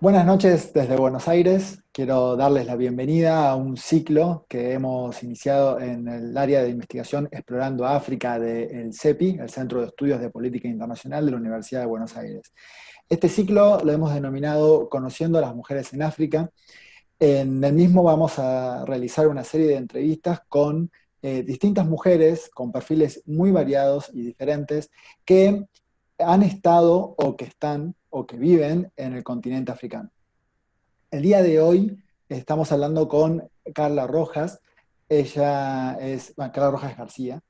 Buenas noches desde Buenos Aires. Quiero darles la bienvenida a un ciclo que hemos iniciado en el área de investigación Explorando África del CEPI, el Centro de Estudios de Política Internacional de la Universidad de Buenos Aires. Este ciclo lo hemos denominado Conociendo a las mujeres en África. En el mismo vamos a realizar una serie de entrevistas con distintas mujeres con perfiles muy variados y diferentes que han estado o que están o que viven en el continente africano. El día de hoy estamos hablando con Carla Rojas. Carla Rojas García.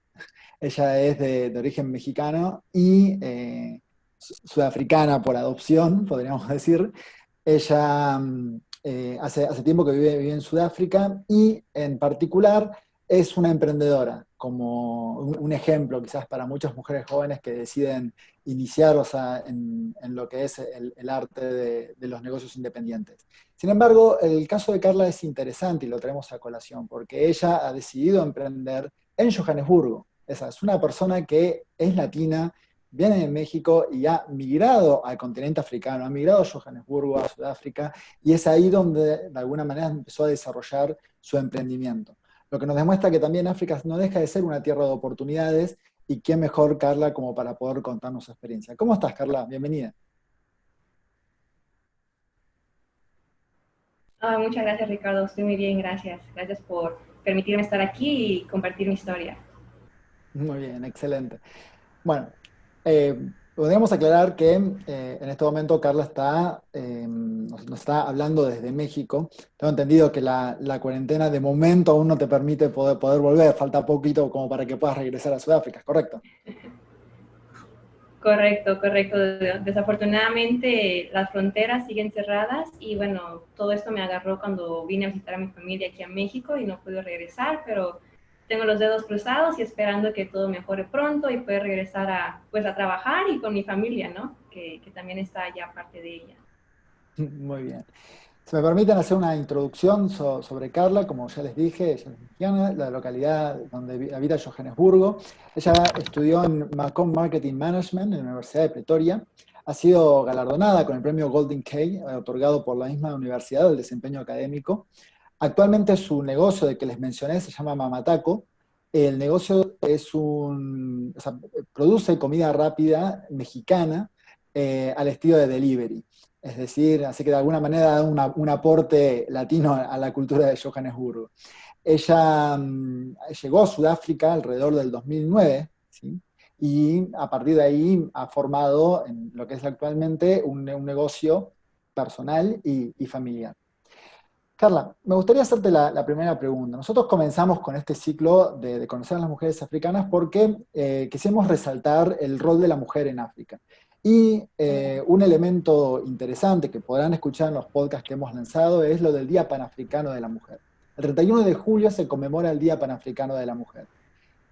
Ella es de origen mexicano y sudafricana por adopción, podríamos decir. Ella hace tiempo que vive en Sudáfrica y en particular es una emprendedora, como un ejemplo quizás para muchas mujeres jóvenes que deciden iniciar, o sea, en lo que es el arte de los negocios independientes. Sin embargo, el caso de Carla es interesante y lo traemos a colación, porque ella ha decidido emprender en Johannesburgo. Esa es una persona que es latina, viene de México y ha migrado al continente africano, ha migrado a Johannesburgo, a Sudáfrica, y es ahí donde de alguna manera empezó a desarrollar su emprendimiento. Lo que nos demuestra que también África no deja de ser una tierra de oportunidades, y quién mejor, Carla, como para poder contarnos su experiencia. ¿Cómo estás, Carla? Bienvenida. Muchas gracias, Ricardo. Estoy muy bien, gracias. Gracias por permitirme estar aquí y compartir mi historia. Muy bien, excelente. Bueno, eh, podríamos aclarar que en este momento Carla nos está hablando desde México. Tengo entendido que la cuarentena de momento aún no te permite poder volver, falta poquito como para que puedas regresar a Sudáfrica, ¿correcto? Correcto, correcto. Desafortunadamente las fronteras siguen cerradas y bueno, todo esto me agarró cuando vine a visitar a mi familia aquí a México y no pude regresar, pero tengo los dedos cruzados y esperando que todo mejore pronto y poder regresar a trabajar y con mi familia, ¿no? Que también está allá parte de ella. Muy bien. Si me permiten hacer una introducción sobre Carla, como ya les dije, ella es mexicana, la localidad donde habita Johannesburgo. Ella estudió en Macomb Marketing Management en la Universidad de Pretoria. Ha sido galardonada con el premio Golden Key, otorgado por la misma universidad del desempeño académico. Actualmente su negocio de que les mencioné se llama Mamataco. El negocio o sea, produce comida rápida mexicana al estilo de delivery. Es decir, así que de alguna manera da un aporte latino a la cultura de Johannesburgo. Ella llegó a Sudáfrica alrededor del 2009, ¿sí? Y a partir de ahí ha formado en lo que es actualmente un negocio personal y familiar. Carla, me gustaría hacerte la primera pregunta. Nosotros comenzamos con este ciclo de conocer a las mujeres africanas porque quisimos resaltar el rol de la mujer en África. Y un elemento interesante que podrán escuchar en los podcasts que hemos lanzado es lo del Día Panafricano de la Mujer. El 31 de julio se conmemora el Día Panafricano de la Mujer.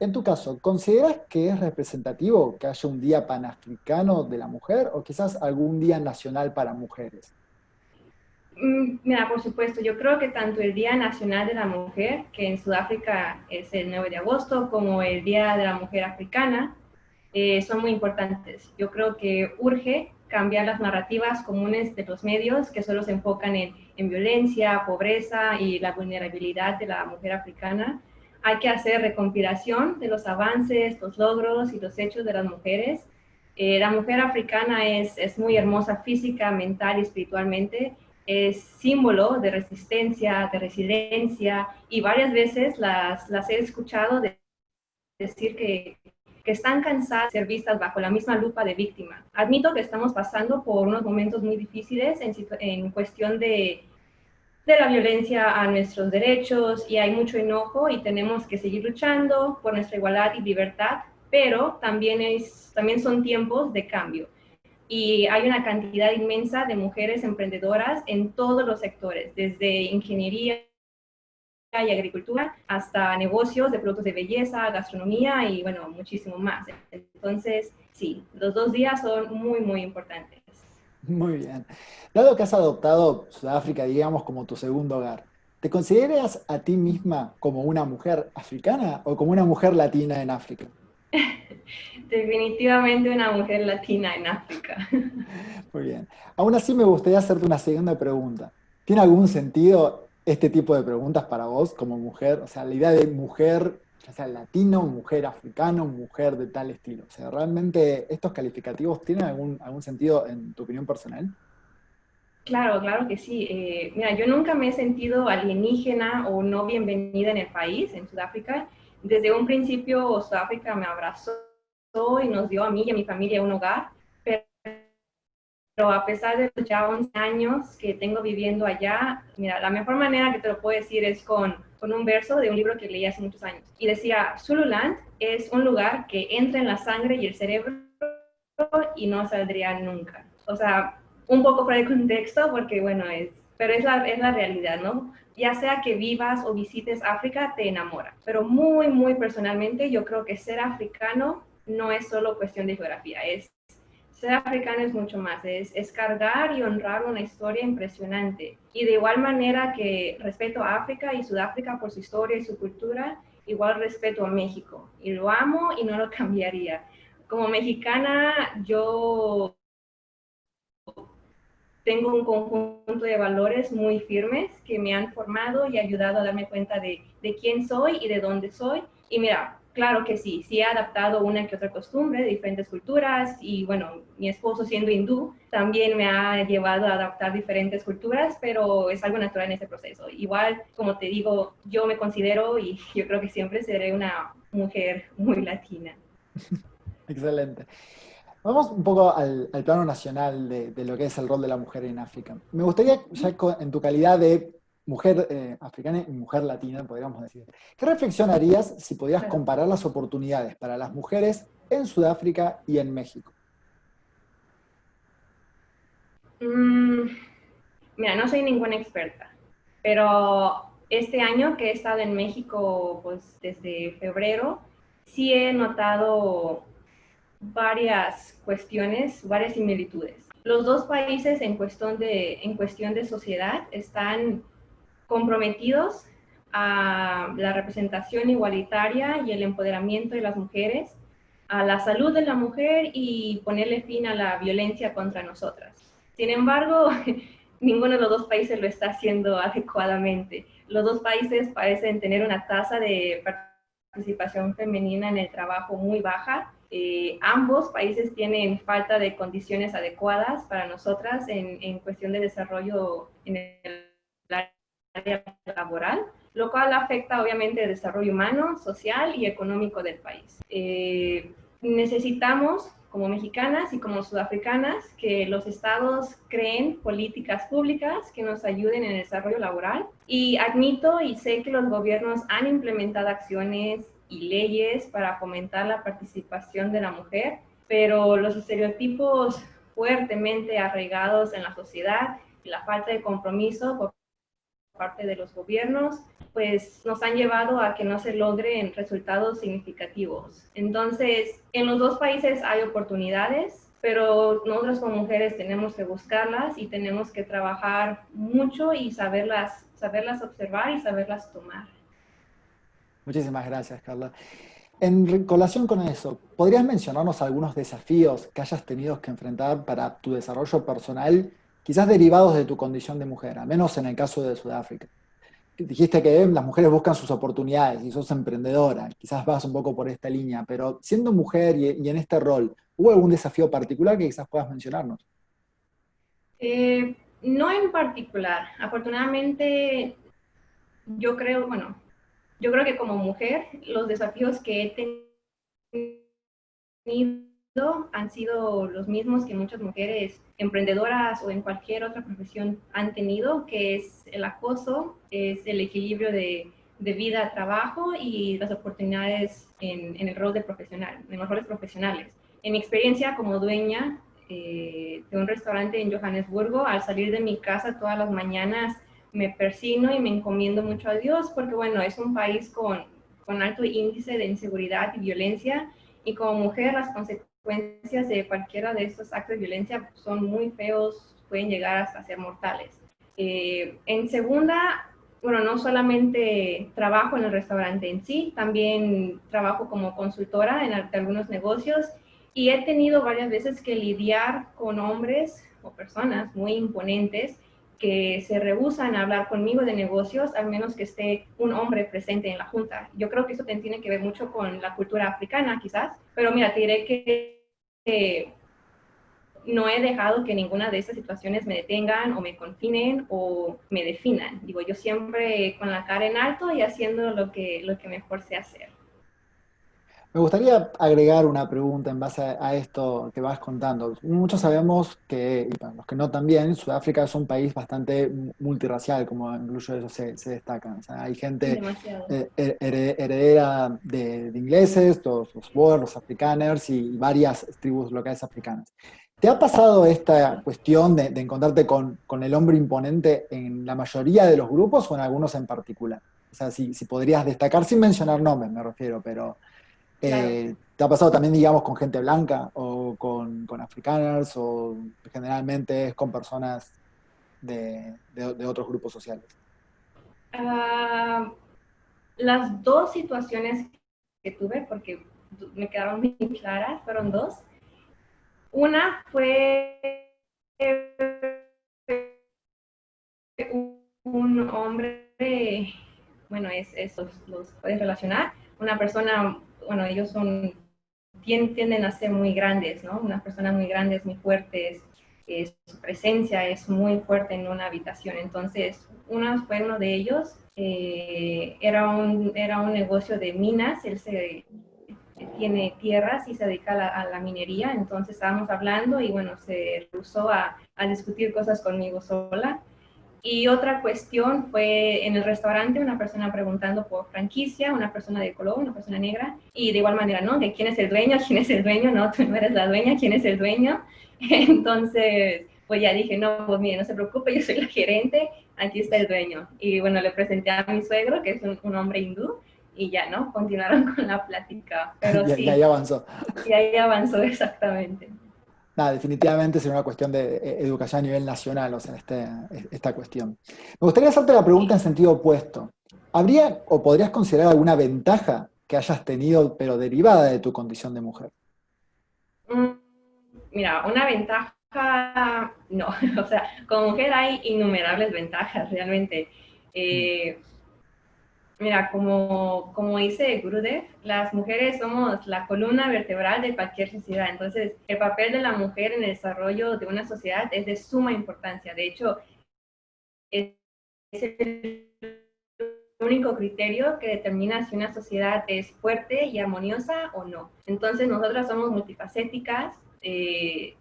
En tu caso, ¿consideras que es representativo que haya un Día Panafricano de la Mujer o quizás algún Día Nacional para mujeres? Mira, por supuesto, yo creo que tanto el Día Nacional de la Mujer, que en Sudáfrica es el 9 de agosto, como el Día de la Mujer Africana, son muy importantes. Yo creo que urge cambiar las narrativas comunes de los medios que solo se enfocan en violencia, pobreza y la vulnerabilidad de la mujer africana. Hay que hacer recompilación de los avances, los logros y los hechos de las mujeres. La mujer africana es muy hermosa física, mental y espiritualmente, es símbolo de resistencia, de resiliencia, y varias veces las he escuchado decir que están cansadas de ser vistas bajo la misma lupa de víctima. Admito que estamos pasando por unos momentos muy difíciles en cuestión de la violencia a nuestros derechos y hay mucho enojo y tenemos que seguir luchando por nuestra igualdad y libertad, pero también son tiempos de cambio y hay una cantidad inmensa de mujeres emprendedoras en todos los sectores, desde ingeniería y agricultura hasta negocios de productos de belleza, gastronomía y bueno, muchísimo más. Entonces, sí, los 2 días son muy, muy importantes. Muy bien. Dado que has adoptado Sudáfrica, digamos, como tu segundo hogar, ¿te consideras a ti misma como una mujer africana o como una mujer latina en África? Definitivamente una mujer latina en África. Muy bien. Aún así me gustaría hacerte una segunda pregunta. ¿Tiene algún sentido este tipo de preguntas para vos como mujer? O sea, la idea de mujer, ya sea latino, mujer africano, mujer de tal estilo. O sea, ¿realmente estos calificativos tienen algún sentido en tu opinión personal? Claro, claro que sí. Mira, yo nunca me he sentido alienígena o no bienvenida en el país, en Sudáfrica. Desde un principio, Sudáfrica me abrazó y nos dio a mí y a mi familia un hogar. Pero a pesar de los ya 11 años que tengo viviendo allá, mira, la mejor manera que te lo puedo decir es con un verso de un libro que leí hace muchos años. Y decía, Zululand es un lugar que entra en la sangre y el cerebro y no saldría nunca. O sea, un poco fuera de contexto porque, bueno, pero es la realidad, ¿no? Ya sea que vivas o visites África, te enamora. Pero muy, muy personalmente, yo creo que ser africano no es solo cuestión de geografía, ser africano es mucho más, es cargar y honrar una historia impresionante. Y de igual manera que respeto a África y Sudáfrica por su historia y su cultura, igual respeto a México. Y lo amo y no lo cambiaría. Como mexicana, yo tengo un conjunto de valores muy firmes que me han formado y ayudado a darme cuenta de quién soy y de dónde soy. Y mira, claro que sí, sí he adaptado una que otra costumbre de diferentes culturas y bueno, mi esposo siendo hindú también me ha llevado a adaptar diferentes culturas, pero es algo natural en ese proceso. Igual, como te digo, yo me considero y yo creo que siempre seré una mujer muy latina. Excelente. Vamos un poco al plano nacional de lo que es el rol de la mujer en África. Me gustaría, ya en tu calidad de mujer africana y mujer latina, podríamos decir, ¿qué reflexión harías si podías Claro. comparar las oportunidades para las mujeres en Sudáfrica y en México? Mm, Mira, no soy ninguna experta, pero este año que he estado en México, pues desde febrero, sí he notado varias cuestiones, varias similitudes. Los dos países en cuestión de sociedad están comprometidos a la representación igualitaria y el empoderamiento de las mujeres, a la salud de la mujer y ponerle fin a la violencia contra nosotras. Sin embargo, ninguno de los dos países lo está haciendo adecuadamente. Los dos países parecen tener una tasa de participación femenina en el trabajo muy baja. Ambos países tienen falta de condiciones adecuadas para nosotras en cuestión de desarrollo en el área laboral, lo cual afecta obviamente el desarrollo humano, social y económico del país. Necesitamos, como mexicanas y como sudafricanas, que los estados creen políticas públicas que nos ayuden en el desarrollo laboral. Y admito y sé que los gobiernos han implementado acciones y leyes para fomentar la participación de la mujer, pero los estereotipos fuertemente arraigados en la sociedad y la falta de compromiso por parte de los gobiernos, pues nos han llevado a que no se logren resultados significativos. Entonces, en los dos países hay oportunidades, pero nosotros como mujeres tenemos que buscarlas y tenemos que trabajar mucho y saberlas observar y saberlas tomar. Muchísimas gracias, Carla. En relación con eso, ¿podrías mencionarnos algunos desafíos que hayas tenido que enfrentar para tu desarrollo personal, quizás derivados de tu condición de mujer, al menos en el caso de Sudáfrica? Dijiste que las mujeres buscan sus oportunidades y sos emprendedora, quizás vas un poco por esta línea, pero siendo mujer y en este rol, ¿hubo algún desafío particular que quizás puedas mencionarnos? No en particular. Afortunadamente, bueno, yo creo que como mujer, los desafíos que he tenido han sido los mismos que muchas mujeres emprendedoras o en cualquier otra profesión han tenido, que es el acoso, es el equilibrio de vida, trabajo y las oportunidades en el rol de profesional, en los roles profesionales. En mi experiencia como dueña de un restaurante en Johannesburgo, al salir de mi casa todas las mañanas me persino y me encomiendo mucho a Dios, porque bueno, es un país con alto índice de inseguridad y violencia, y como mujer las consecuencias de cualquiera de estos actos de violencia son muy feos, pueden llegar hasta ser mortales. En segunda, bueno, no solamente trabajo en el restaurante en sí, también trabajo como consultora en algunos negocios y he tenido varias veces que lidiar con hombres o personas muy imponentes que se rehúsan a hablar conmigo de negocios, al menos que esté un hombre presente en la junta. Yo creo que eso tiene que ver mucho con la cultura africana, quizás, pero mira, te diré que no he dejado que ninguna de estas situaciones me detengan o me confinen o me definan. Digo, yo siempre con la cara en alto y haciendo lo que mejor sé hacer. Me gustaría agregar una pregunta en base a esto que vas contando. Muchos sabemos que, y para los que no también, Sudáfrica es un país bastante multirracial, como incluso eso se destaca. O sea, hay Sí, gente demasiado. heredera de ingleses, los Boers, los afrikaners y varias tribus locales africanas. ¿Te ha pasado esta cuestión de encontrarte con el hombre imponente en la mayoría de los grupos o en algunos en particular? O sea, si podrías destacar, sin mencionar nombres, me refiero, pero Claro. ¿te ha pasado también, digamos, con gente blanca o con afrikaners o generalmente es con personas de otros grupos sociales? Uh, las dos situaciones que tuve, porque me quedaron muy claras, fueron dos. Una fue un hombre, bueno, los puedes relacionar, una persona, bueno, ellos tienden a ser muy grandes, ¿no? Unas personas muy grandes, muy fuertes, su presencia es muy fuerte en una habitación. Entonces, fue uno de ellos, era un negocio de minas, tiene tierras y se dedica a la minería, entonces estábamos hablando y bueno, se rehusó a discutir cosas conmigo sola. Y otra cuestión fue en el restaurante una persona preguntando por franquicia, una persona de color, una persona negra, y de igual manera, ¿no? De quién es el dueño, quién es el dueño, no, tú no eres la dueña, quién es el dueño. Entonces, pues ya dije, no, pues mire, no se preocupe, yo soy la gerente, aquí está el dueño. Y bueno, le presenté a mi suegro, que es un hombre hindú, y ya, ¿no? Continuaron con la plática. Pero Y ahí sí, avanzó. y ahí avanzó exactamente. Nada, definitivamente será una cuestión de educación a nivel nacional, o sea, esta cuestión. Me gustaría hacerte la pregunta en sentido opuesto. ¿Habría o podrías considerar alguna ventaja que hayas tenido, pero derivada de tu condición de mujer? Mm, Mira, una ventaja, no, o sea, como mujer hay innumerables ventajas realmente. Mm. Eh, Mira, como dice Gurudev, las mujeres somos la columna vertebral de cualquier sociedad. Entonces, el papel de la mujer en el desarrollo de una sociedad es de suma importancia. De hecho, es el único criterio que determina si una sociedad es fuerte y armoniosa o no. Entonces, nosotras somos multifacéticas,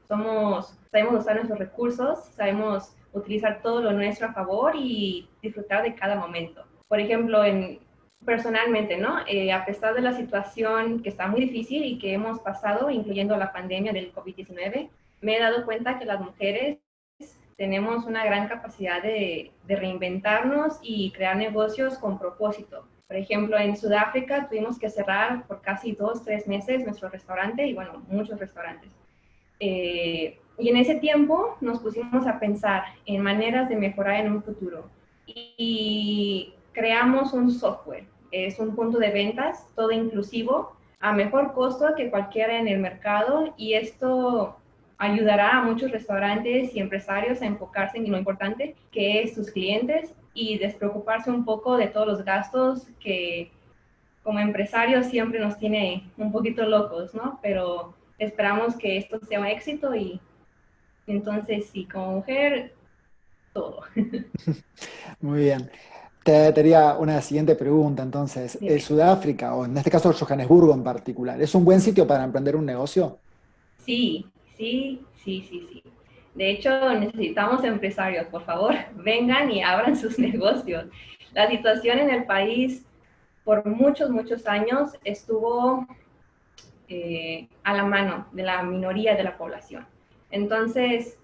sabemos usar nuestros recursos, sabemos utilizar todo lo nuestro a favor y disfrutar de cada momento. Por ejemplo, personalmente, ¿no? A pesar de la situación que está muy difícil y que hemos pasado, incluyendo la pandemia del COVID-19, me he dado cuenta que las mujeres tenemos una gran capacidad de reinventarnos y crear negocios con propósito. Por ejemplo, en Sudáfrica tuvimos que cerrar por casi 2, 3 meses nuestro restaurante y bueno, muchos restaurantes. Y en ese tiempo nos pusimos a pensar en maneras de mejorar en un futuro y creamos un software. Es un punto de ventas todo inclusivo a mejor costo que cualquiera en el mercado y esto ayudará a muchos restaurantes y empresarios a enfocarse en lo importante que es sus clientes y despreocuparse un poco de todos los gastos que como empresarios siempre nos tiene un poquito locos, ¿no? Pero esperamos que esto sea un éxito y entonces sí, como mujer, todo. Muy bien. Te haría una siguiente pregunta, entonces. Dime. ¿Sudáfrica, o en este caso Johannesburgo en particular, es un buen sitio para emprender un negocio? Sí, sí, sí, sí, sí. De hecho, necesitamos empresarios, por favor, vengan y abran sus negocios. La situación en el país por muchos, muchos años estuvo a la mano de la minoría de la población. Entonces,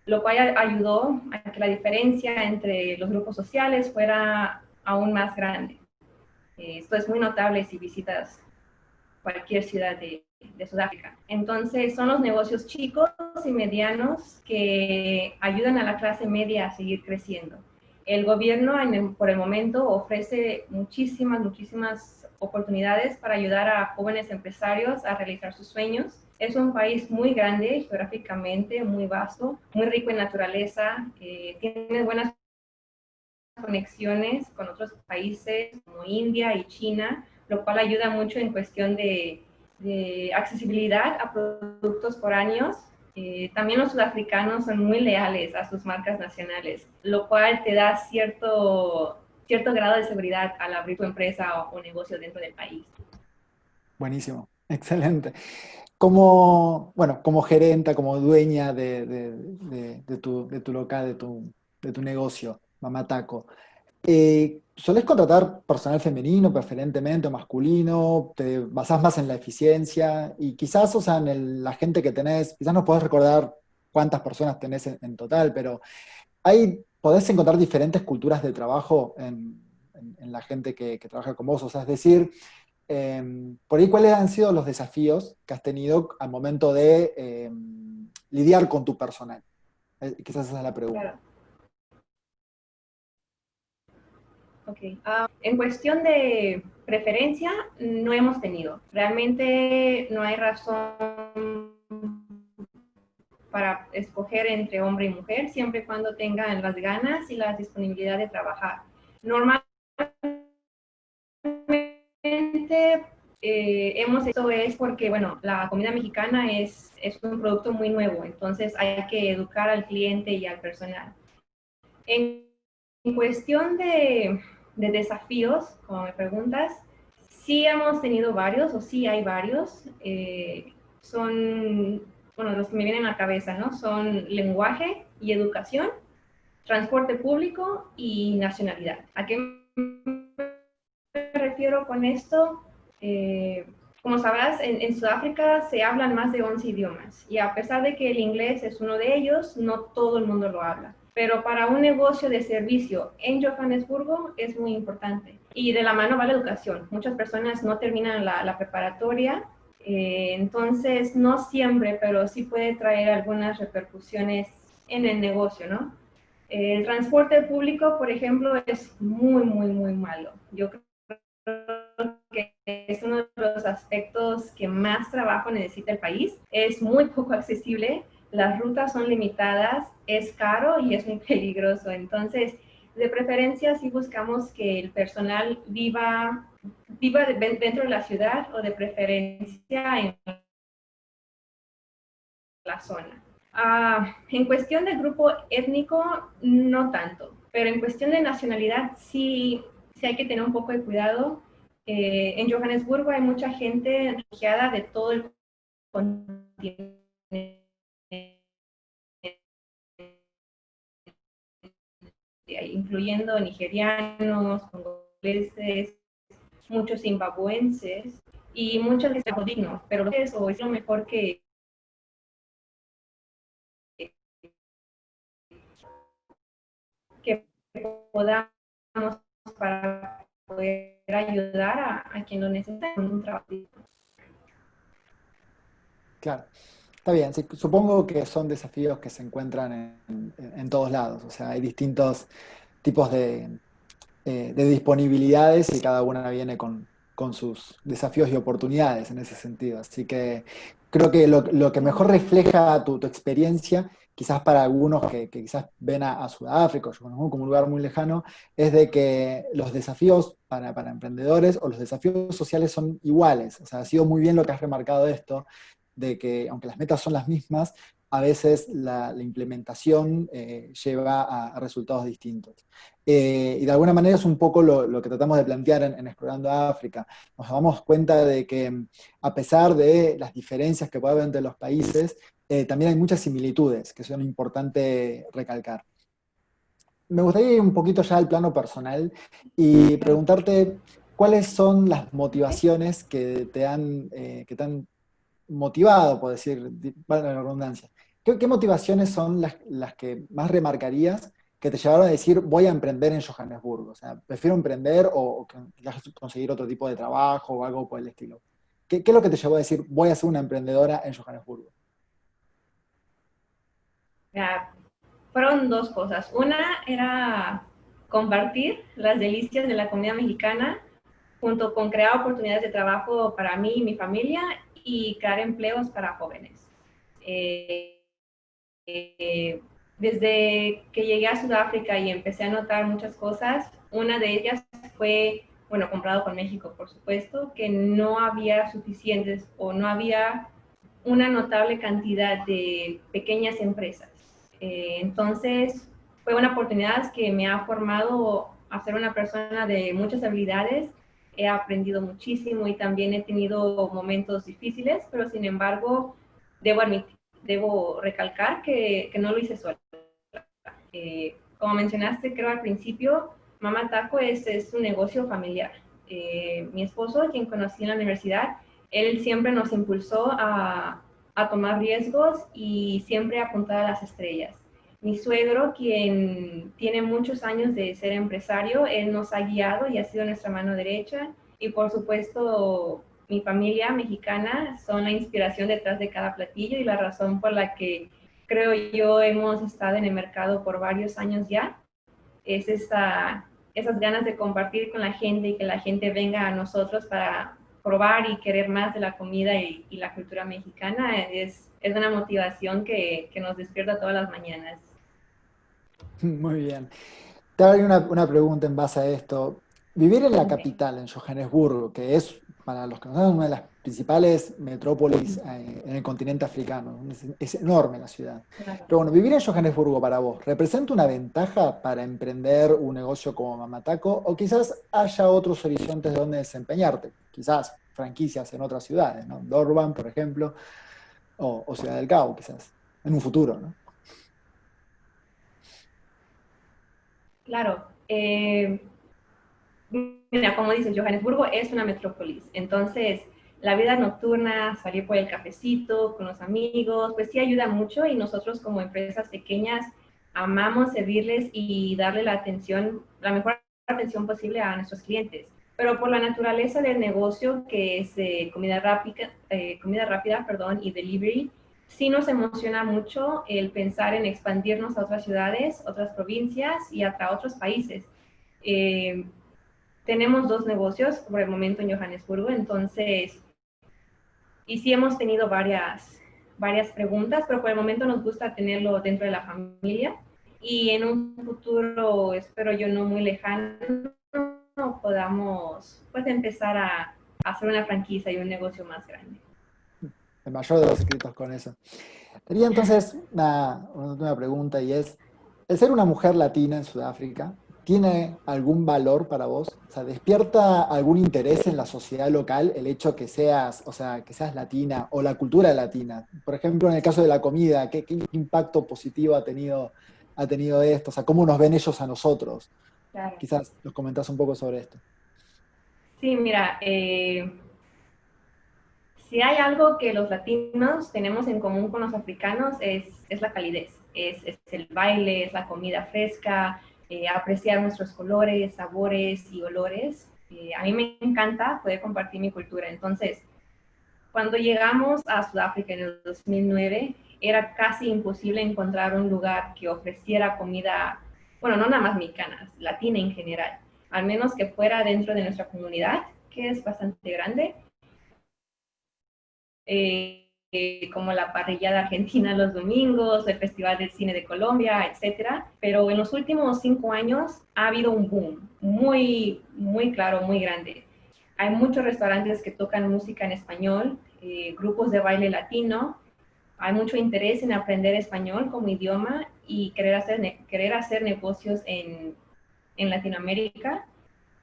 lo cual ayudó a que la diferencia entre los grupos sociales fuera aún más grande. Esto es muy notable si visitas cualquier ciudad de Sudáfrica. Entonces, son los negocios chicos y medianos que ayudan a la clase media a seguir creciendo. El gobierno por el momento ofrece muchísimas oportunidades para ayudar a jóvenes empresarios a realizar sus sueños. Es un país muy grande geográficamente, muy vasto, muy rico en naturaleza, tiene buenas conexiones con otros países como India y China, lo cual ayuda mucho en cuestión de accesibilidad a productos foráneos. También los sudafricanos son muy leales a sus marcas nacionales, lo cual te da cierto grado de seguridad al abrir tu empresa o negocio dentro del país. Buenísimo, excelente. Como, bueno, como gerenta, como dueña de tu local, de tu negocio, Mamá Taco, ¿solés contratar personal femenino preferentemente o masculino? ¿Te basás más en la eficiencia? Y quizás, o sea, la gente que tenés, quizás no podés recordar cuántas personas tenés en total, pero podés encontrar diferentes culturas de trabajo en la gente que trabaja con vos. O sea, es decir, por ahí, ¿cuáles han sido los desafíos que has tenido al momento de lidiar con tu personal? Quizás esa es la pregunta. Claro. Okay. En cuestión de preferencia, no hemos tenido. Realmente no hay razón para escoger entre hombre y mujer, siempre y cuando tengan las ganas y la disponibilidad de trabajar. Normalmente hemos hecho es porque, bueno, la comida mexicana es un producto muy nuevo, entonces hay que educar al cliente y al personal. En cuestión de desafíos, como me preguntas, sí hemos tenido varios, o sí hay varios. Son, bueno, los que me vienen a la cabeza, ¿no? Son lenguaje y educación, transporte público y nacionalidad. ¿A qué me refiero con esto? Como sabrás, en Sudáfrica se hablan más de 11 idiomas y a pesar de que el inglés es uno de ellos, no todo el mundo lo habla. Pero para un negocio de servicio en Johannesburgo es muy importante. Y de la mano va la educación. Muchas personas no terminan la preparatoria, entonces no siempre, pero sí puede traer algunas repercusiones en el negocio, ¿no? El transporte público, por ejemplo, es muy malo. Yo creo que es uno de los aspectos que más trabajo necesita el país. Es muy poco accesible, las rutas son limitadas, es caro y es muy peligroso. Entonces, de preferencia, sí buscamos que el personal viva dentro de la ciudad o de preferencia en la zona. En cuestión de grupo étnico, no tanto, pero en cuestión de nacionalidad sí hay que tener un poco de cuidado. En Johannesburgo hay mucha gente refugiada de todo el continente, incluyendo nigerianos, congoleses, muchos zimbabuenses y muchos que están dignos, pero eso es lo mejor que podamos para poder ayudar a quien lo necesita en un trabajo. Claro, está bien. Sí, supongo que son desafíos que se encuentran en todos lados. O sea, hay distintos tipos de disponibilidades y cada una viene con sus desafíos y oportunidades en ese sentido. Así que creo que lo que mejor refleja tu experiencia, quizás para algunos que quizás ven a Sudáfrica o como un lugar muy lejano, es de que los desafíos para emprendedores o los desafíos sociales son iguales. O sea, ha sido muy bien lo que has remarcado de esto, de que aunque las metas son las mismas, a veces la implementación lleva a resultados distintos. Y de alguna manera es un poco lo que tratamos de plantear en Explorando África. Nos damos cuenta de que a pesar de las diferencias que puede haber entre los países, también hay muchas similitudes que son importantes recalcar. Me gustaría ir un poquito ya al plano personal y preguntarte cuáles son las motivaciones que te han motivado, por decir, valga la redundancia. ¿Qué motivaciones son las que más remarcarías que te llevaron a decir voy a emprender en Johannesburgo? O sea, prefiero emprender o conseguir otro tipo de trabajo o algo por el estilo. ¿Qué es lo que te llevó a decir voy a ser una emprendedora en Johannesburgo? Fueron dos cosas. Una era compartir las delicias de la comida mexicana, junto con crear oportunidades de trabajo para mí y mi familia y crear empleos para jóvenes. Eh, Desde que llegué a Sudáfrica y empecé a notar muchas cosas, una de ellas fue, bueno, comparado con México, por supuesto, que no había suficientes o no había una notable cantidad de pequeñas empresas. Entonces, fue una oportunidad que me ha formado a ser una persona de muchas habilidades. He aprendido muchísimo y también he tenido momentos difíciles, pero sin embargo, debo recalcar que no lo hice sola. Como mencionaste, creo al principio, Mama Taco es un negocio familiar. Mi esposo, quien conocí en la universidad, él siempre nos impulsó a tomar riesgos y siempre a apuntar a las estrellas. Mi suegro, quien tiene muchos años de ser empresario, él nos ha guiado y ha sido nuestra mano derecha. Y por supuesto, mi familia mexicana son la inspiración detrás de cada platillo y la razón por la que creo yo hemos estado en el mercado por varios años ya. Es esas ganas de compartir con la gente y que la gente venga a nosotros para probar y querer más de la comida y la cultura mexicana. Es una motivación que nos despierta todas las mañanas. Muy bien. Te hago una pregunta en base a esto. Vivir en la Okay. capital, en Johannesburgo, que es, para los que no saben, una de las principales metrópolis en el continente africano, es enorme la ciudad. Claro. Pero bueno, vivir en Johannesburgo para vos, ¿representa una ventaja para emprender un negocio como Mamataco? ¿O quizás haya otros horizontes donde desempeñarte? Quizás franquicias en otras ciudades, ¿no? Durban, por ejemplo, o Ciudad del Cabo, quizás, en un futuro, ¿no? Claro. Mira, como dices, Johannesburgo es una metrópolis, entonces la vida nocturna, salir por el cafecito con los amigos, pues sí ayuda mucho y nosotros como empresas pequeñas amamos servirles y darle la atención, la mejor atención posible a nuestros clientes. Pero por la naturaleza del negocio, que es comida rápida, perdón, y delivery, sí nos emociona mucho el pensar en expandirnos a otras ciudades, otras provincias y hasta otros países. Eh, Tenemos dos negocios por el momento en Johannesburgo, entonces, y sí hemos tenido varias preguntas, pero por el momento nos gusta tenerlo dentro de la familia y en un futuro, espero yo no muy lejano, podamos pues empezar a hacer una franquicia y un negocio más grande. El mayor de los escritos con eso. Tenía entonces una última pregunta y es, ¿el ser una mujer latina en Sudáfrica tiene algún valor para vos? O sea, ¿despierta algún interés en la sociedad local el hecho que seas, o sea, que seas latina o la cultura latina? Por ejemplo, en el caso de la comida, ¿qué impacto positivo ha tenido esto? O sea, ¿cómo nos ven ellos a nosotros? Claro. Quizás nos comentás un poco sobre esto. Sí, mira, si hay algo que los latinos tenemos en común con los africanos es la calidez, es el baile, es la comida fresca, apreciar nuestros colores, sabores y olores. A mí me encanta poder compartir mi cultura. Entonces, cuando llegamos a Sudáfrica en el 2009, era casi imposible encontrar un lugar que ofreciera comida, bueno, no nada más mexicana, latina en general, al menos que fuera dentro de nuestra comunidad, que es bastante grande, como la parrillada argentina los domingos, el Festival del Cine de Colombia, etcétera. Pero en los últimos 5 años ha habido un boom muy, muy claro, muy grande. Hay muchos restaurantes que tocan música en español, grupos de baile latino, hay mucho interés en aprender español como idioma y querer hacer negocios en Latinoamérica.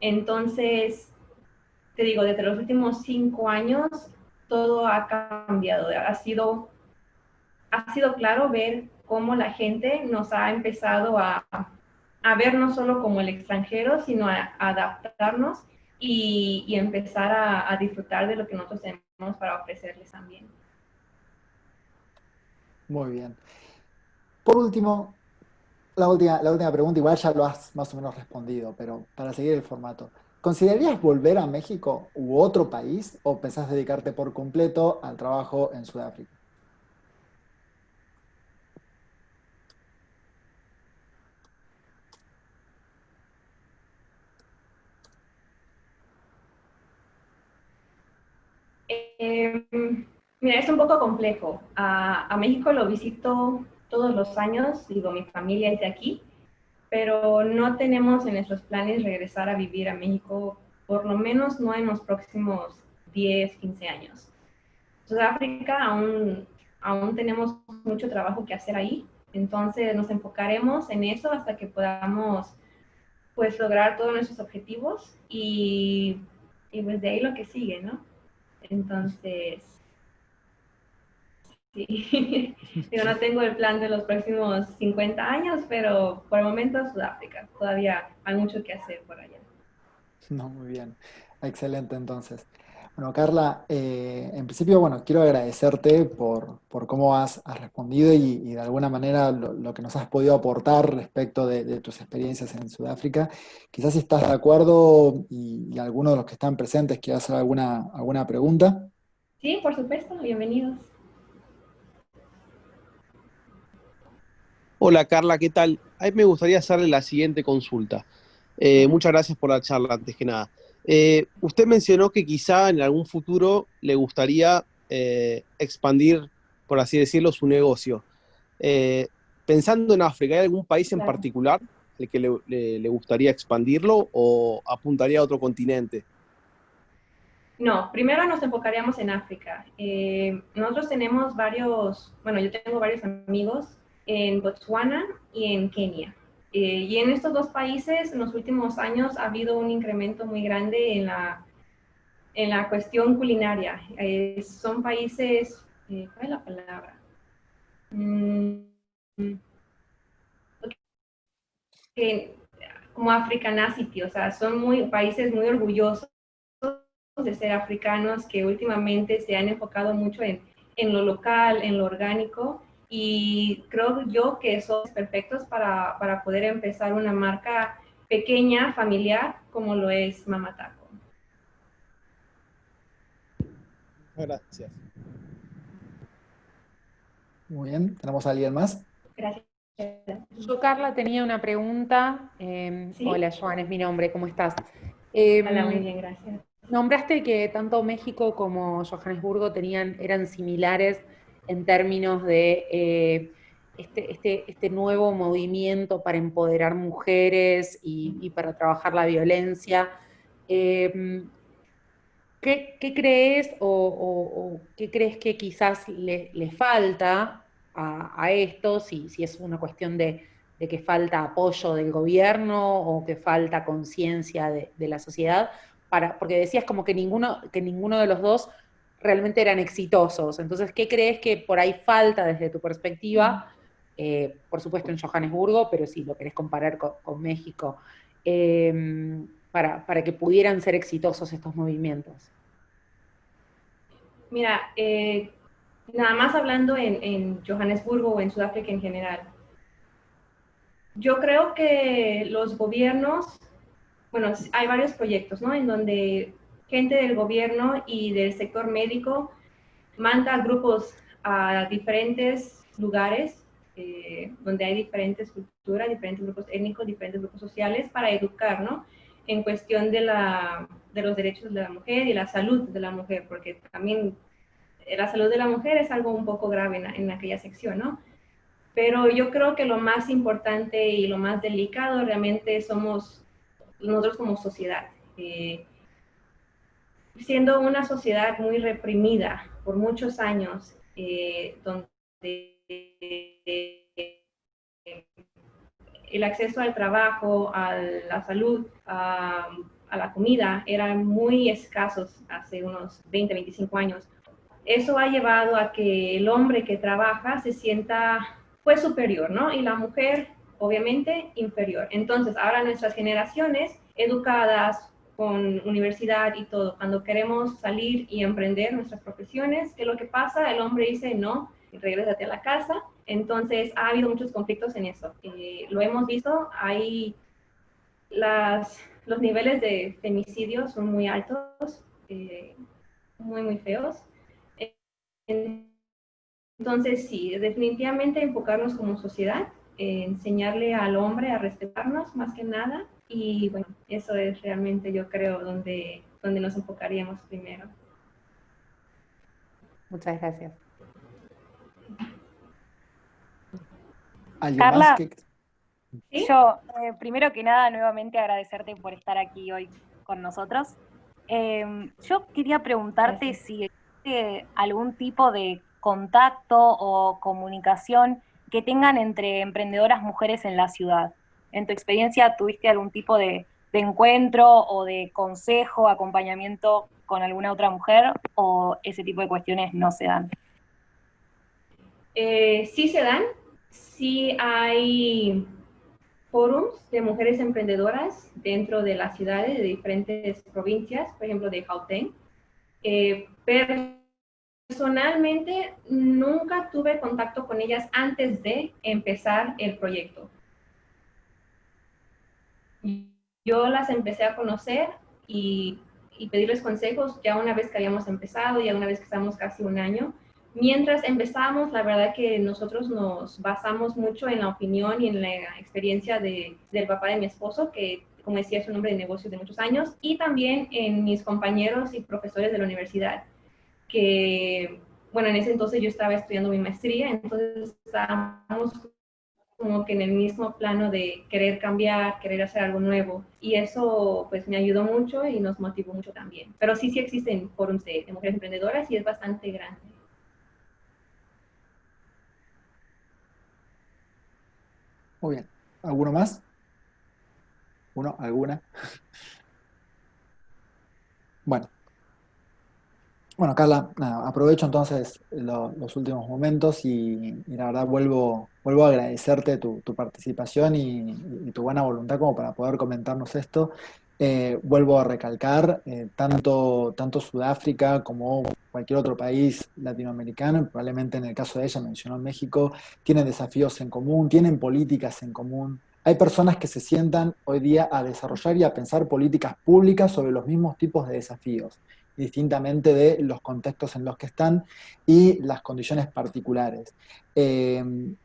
Entonces, te digo, desde los últimos 5 años todo ha cambiado. Ha sido claro ver cómo la gente nos ha empezado a ver no solo como el extranjero, sino a adaptarnos y empezar a disfrutar de lo que nosotros tenemos para ofrecerles también. Muy bien. Por último, la última pregunta, igual ya lo has más o menos respondido, pero para seguir el formato. ¿Considerarías volver a México u otro país o pensás dedicarte por completo al trabajo en Sudáfrica? Mira, es un poco complejo. A México lo visito todos los años, digo, mi familia es de aquí, pero no tenemos en nuestros planes regresar a vivir a México, por lo menos no en los próximos 10, 15 años. Sudáfrica aún tenemos mucho trabajo que hacer ahí, entonces nos enfocaremos en eso hasta que podamos pues lograr todos nuestros objetivos y pues de ahí lo que sigue, ¿no? Entonces, sí, yo no tengo el plan de los próximos 50 años, pero por el momento Sudáfrica, todavía hay mucho que hacer por allá. No, muy bien. Excelente, entonces. Bueno, Carla, en principio, bueno, quiero agradecerte por cómo has respondido y de alguna manera lo que nos has podido aportar respecto de tus experiencias en Sudáfrica. Quizás si estás de acuerdo y alguno de los que están presentes quiera hacer alguna pregunta. Sí, por supuesto, bienvenidos. Hola Carla, ¿qué tal? A mí me gustaría hacerle la siguiente consulta. Ajá. Muchas gracias por la charla, antes que nada. Usted mencionó que quizá en algún futuro le gustaría expandir, por así decirlo, su negocio. Eh, Pensando en África, ¿hay algún país en Claro. particular al que le gustaría expandirlo o apuntaría a otro continente? No, primero nos enfocaríamos en África. Nosotros tenemos bueno, yo tengo varios amigos en Botswana y en Kenia. Y en estos dos países, en los últimos años, ha habido un incremento muy grande en la cuestión culinaria. Son países, ¿cuál es la palabra? Mm, que, como Africanacity, o sea, son países muy orgullosos de ser africanos que últimamente se han enfocado mucho en lo local, en lo orgánico, y creo yo que son perfectos para poder empezar una marca pequeña, familiar, como lo es Mama Taco. Gracias. Muy bien, ¿tenemos a alguien más? Gracias. Yo, Carla, tenía una pregunta. ¿Sí? Hola, Joan, es mi nombre, ¿cómo estás? Hola, muy Em, bien, gracias. Nombraste que tanto México como Johannesburgo eran similares en términos de este nuevo movimiento para empoderar mujeres y para trabajar la violencia. Em, ¿Qué crees o qué crees que quizás le falta a esto? Si es una cuestión de que falta apoyo del gobierno o que falta conciencia de la sociedad, porque decías como que ninguno de los dos realmente eran exitosos. Entonces, ¿qué crees que por ahí falta desde tu perspectiva? Por supuesto en Johannesburgo, pero si lo querés comparar con México. Para que pudieran ser exitosos estos movimientos. Mira, nada más hablando en Johannesburgo o en Sudáfrica en general, yo creo que los gobiernos, bueno, hay varios proyectos, ¿no? En donde gente del gobierno y del sector médico manda grupos a diferentes lugares donde hay diferentes culturas, diferentes grupos étnicos, diferentes grupos sociales para educar, ¿no? En cuestión de los derechos de la mujer y la salud de la mujer, porque también la salud de la mujer es algo un poco grave en aquella sección, ¿no? Pero yo creo que lo más importante y lo más delicado realmente somos nosotros como sociedad. Siendo una sociedad muy reprimida por muchos años, donde el acceso al trabajo, a la salud, a la comida eran muy escasos hace unos 20, 25 años. Eso ha llevado a que el hombre que trabaja se sienta pues superior, ¿no? Y la mujer obviamente inferior. Entonces ahora nuestras generaciones educadas con universidad y todo, cuando queremos salir y emprender nuestras profesiones, ¿qué es lo que pasa? El hombre dice no, regrésate a la casa. Entonces ha habido muchos conflictos en eso. Lo hemos visto, hay los niveles de femicidio son muy altos, muy, muy feos. Entonces, sí, definitivamente enfocarnos como sociedad, enseñarle al hombre a respetarnos más que nada. Y bueno, eso es realmente, yo creo, donde nos enfocaríamos primero. Muchas gracias. ¿Alguien Carla, más que...? ¿Sí? yo, primero que nada, nuevamente agradecerte por estar aquí hoy con nosotros. Yo quería preguntarte Gracias. si existe algún tipo de contacto o comunicación que tengan entre emprendedoras mujeres en la ciudad. En tu experiencia, ¿tuviste algún tipo de encuentro o de consejo, acompañamiento con alguna otra mujer o ese tipo de cuestiones no se dan? Sí se dan, sí hay forums de mujeres emprendedoras dentro de las ciudades de diferentes provincias, por ejemplo de Gauteng. Personalmente nunca tuve contacto con ellas antes de empezar el proyecto. Yo las empecé a conocer y pedirles consejos ya una vez que habíamos empezado, ya una vez que estamos casi un año. Mientras empezamos, la verdad que nosotros nos basamos mucho en la opinión y en la experiencia del papá de mi esposo, que como decía es un hombre de negocios de muchos años, y también en mis compañeros y profesores de la universidad, que, bueno, en ese entonces yo estaba estudiando mi maestría, entonces estábamos como que en el mismo plano de querer cambiar, querer hacer algo nuevo. Y eso pues me ayudó mucho y nos motivó mucho también. Pero sí, sí existen forums de mujeres emprendedoras y es bastante grande. Muy bien. ¿Alguno más? ¿Uno? ¿Alguna? Bueno. Bueno, Carla, nada, aprovecho entonces los últimos momentos y la verdad vuelvo a agradecerte tu participación y tu buena voluntad como para poder comentarnos esto. Vuelvo a recalcar, tanto Sudáfrica como cualquier otro país latinoamericano, probablemente en el caso de ella mencionó México, tienen desafíos en común, tienen políticas en común. Hay personas que se sientan hoy día a desarrollar y a pensar políticas públicas sobre los mismos tipos de desafíos, distintamente de los contextos en los que están y las condiciones particulares.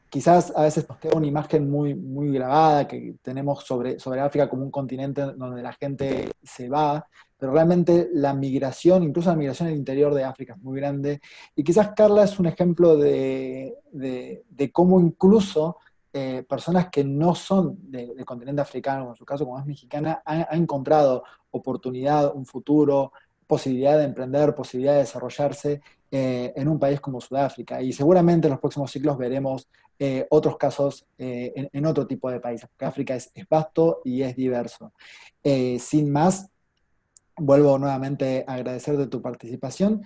Quizás a veces nos queda una imagen muy grabada que tenemos sobre África como un continente donde la gente se va, pero realmente la migración, incluso la migración al interior de África es muy grande, y quizás Carla es un ejemplo de cómo incluso personas que no son del continente africano, como en su caso como es mexicana, ha encontrado oportunidad, un futuro, posibilidad de emprender, posibilidad de desarrollarse en un país como Sudáfrica. Y seguramente en los próximos ciclos veremos otros casos en otro tipo de países, porque África es vasto y es diverso. Sin más, vuelvo nuevamente a agradecerte tu participación.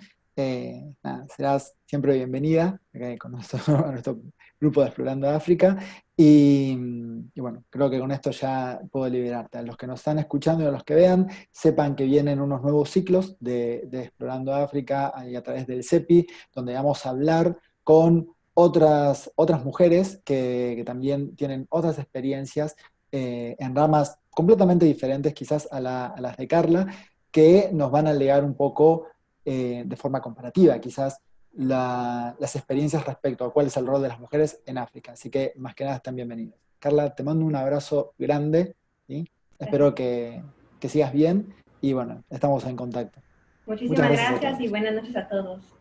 Nada, serás siempre bienvenida con a nuestro grupo de Explorando África. Y bueno, creo que con esto ya puedo liberarte. A los que nos están escuchando y a los que vean, sepan que vienen unos nuevos ciclos de Explorando África y a través del CEPI, donde vamos a hablar con otras mujeres que también tienen otras experiencias en ramas completamente diferentes quizás a las de Carla, que nos van a legar un poco de forma comparativa, quizás las experiencias respecto a cuál es el rol de las mujeres en África. Así que más que nada están bienvenidos. Carla, te mando un abrazo grande, ¿sí? Espero que sigas bien y bueno, estamos en contacto. Muchas Muchísimas gracias a gracias y todos. buenas noches a todos.